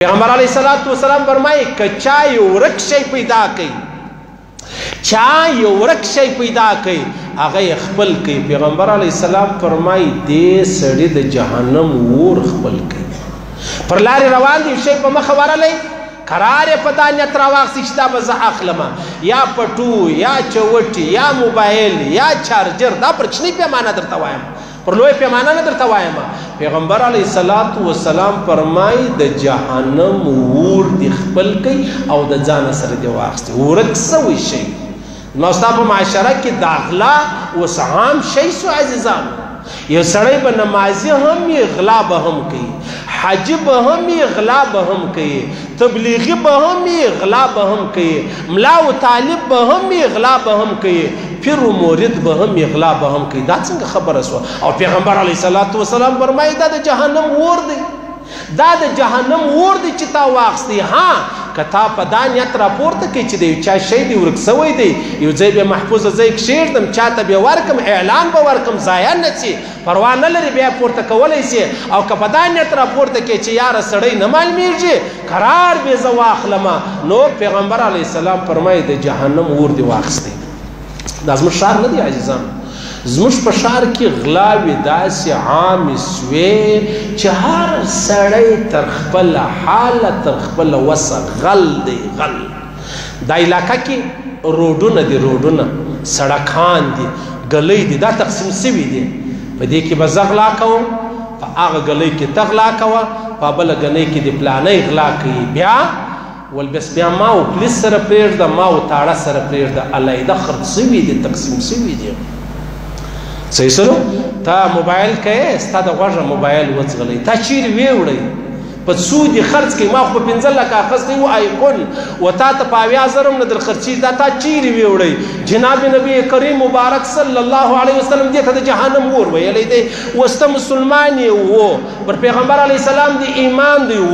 پیغمبر علیہ السلام فرمائے کہ چاہ یو ورک شی پیدا کئی آغا اخبل کئی. پیغمبر علیہ السلام فرمائے دے سڑی دا جہنم ور اخبل کئی پر لاری روان دی شی پا مخبر علی قرار پتا نیت رواق سیشتا بزا اخلما یا پٹو یا چوٹی یا موبائل یا چارجر دا پر چنی پیمانہ در توایم پر لوی پیمانہ نہ در توایم. پیغمبر علیہ السلام فرمائی د جہنم ور دی خپل کئی او د ځان سره دی واخستی ورک سوی شي نو ستا په معاشره کې داخلا اوس عام شي سو عزیزان. یو سړی به نمازی هم یې غلا به هم کوي حج به هم یې غلا به هم کوي تبلیغی به هم یې غلا به هم کوي ملا و طالب به هم یې غلا به هم کوي پیر و مورد به هم یې غلا به هم کوي. دا څنګه خبره سوه؟ او پیغمبر علیه السلام فرمایي دا د جهنم اور دی دا د جهنم اور دی چې تا واخستی. ها که تا په دا نیت راپورته کوي چې د یو چا شی دی ورک سوی دی یو ځای به محفوظه ځای کښېږدم چاته به ورکم اعلان به ورکم ضایع نه څي پروا نه لري بیا پورته کولی سي. او که په دا نیت راپورته کوي چې یاره سړی نه معلومیږي قرار به زه واخلمه نو پیغمبر علیه السلام فرمایي د جهنم اور دی واخستی. دا زموږ ښار نه دی عزیزان. زموږ په ښار کې غلاوې داسې عامې سوې چې هر سړی تر خپله حاله تر خپله وسه غل دی غل. دا علاقه کې روډونه دي روډونه سړکان دي ګلۍ دي دا تقسیم سوي دي. په دې کې به زه غلا کوم په هغه ګلۍ کې ته غلا کوه په بله ګلۍ کې د پلانۍ غلا کوي بیا ول بس بیا ما و پولیس سره پرېږده ما و تاړه سره پرېږده علیحده خرڅ سوي دي تقسیم سوي دي. صحیح سلو تا موبایل کوي ستا د غوږه موبایل وڅغلی تا چیرې ویوړی په څو دې خرڅ کوي ما خو په 15 لکه اخیستی و آیفون و تا ته په 80,000 نه در خرڅېږي دا تا چیرې ویوړی. جناب نبی کریم مبارک صلی الله علیه وسلم دې ته د جهنم اور ویلی دی اوس ته مسلمان یې و پر پیغمبر علیه السلام دی ایمان دی و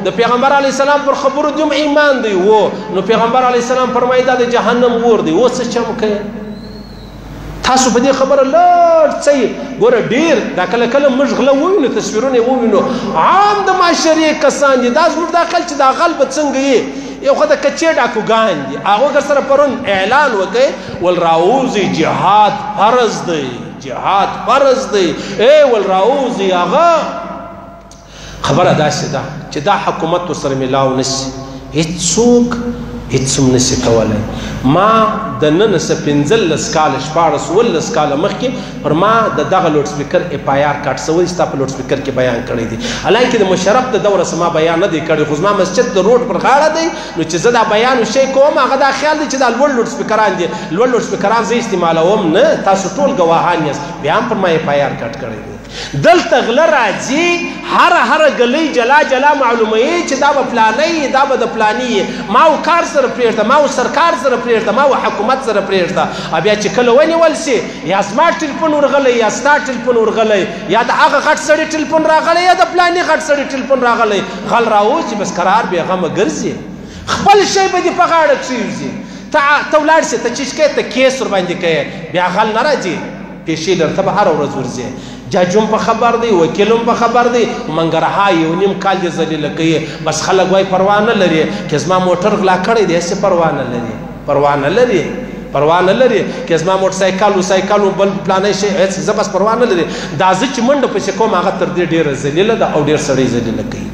د پیغمبر علیه السلام پر خبرو دی هم ایمان دی و نو پیغمبر علیه السلام فرمایي دا د جهنم اور دی. اوس څه چم کوي تاسو په دې خبره لږ څه ګوره ډېر دا کله کله موږ غله ووینو تصویرونه یې ووینو عام د معاشرې کسان دي دا زموږ دا خل چې دا غل به څنګه یې یو خو د کچې ډاکوګان دي هغو در سره پرون اعلان وکړئ ول راوځي جهاد فرض دی جهاد فرض دی ول راوځي هغه خبره داسې ده چې دا حکومت ورسره میلاو نشي هېڅوک هیڅ هم نشي کولی. ما د نن څه 15 کاله 14 کاله مخکې پر ما د دغه لوډ سپیکر اف آی آر کاټ سوی ستا په لوډ سپیکر کې بیان کړی دی حالانکې د مشرف د دوره څه ما بیان نه دی کړی خو زما مسجد د روډ پر غاړه دی نو چې زه دا بیان وشی کوم هغه دا خیال دی چې دا لوړ لوډ سپیکران دي لوړ لوډ سپیکران زه استعمالوم نه تاسو ټول ګواهان یاست بیا هم پر ما اف آی آر کاټ کړی دی. دلته غله راځي هر ګلۍ جلا جلا معلوموي چې دا به فلانی دا به د فلاني ما و کار سره پرېږده ما و سرکار سره پرېږده ما و حکومت سره پرېږده بیا چې کله ونیول سي یا زما ټلیفون ورغلی یا ستا ټلیفون ورغلی یا د هغه غټ سړي ټلیفون راغلی یا د فلاني غټ سړي ټلیفون راغلی غل راوځي بس قرار بې غمه ګرځي خپل شی به دې په غاړه کښېږدي ته ولاړ سې ته چیچکې ته کیس ورباندې کوې بیا غل نه راځي پیشې لرته به هره ورځ ورځي جج هم په خبر دی وکیل هم په خبر دی منګرها یو نیم کال دې ذلیله کوي بس خلک وایي پروا نه لري که زما موټر غلا کړی دی هسې پروا نه لري پروا نه لري پروا نه لري که زما موټرسایکل و سایکل و بل پلانی شی زه بس پروا نه لري دا زه چې منډه پسې کوم هغه تر دې ډېره ذلیله ده او ډېر سړی ذلیله کوي.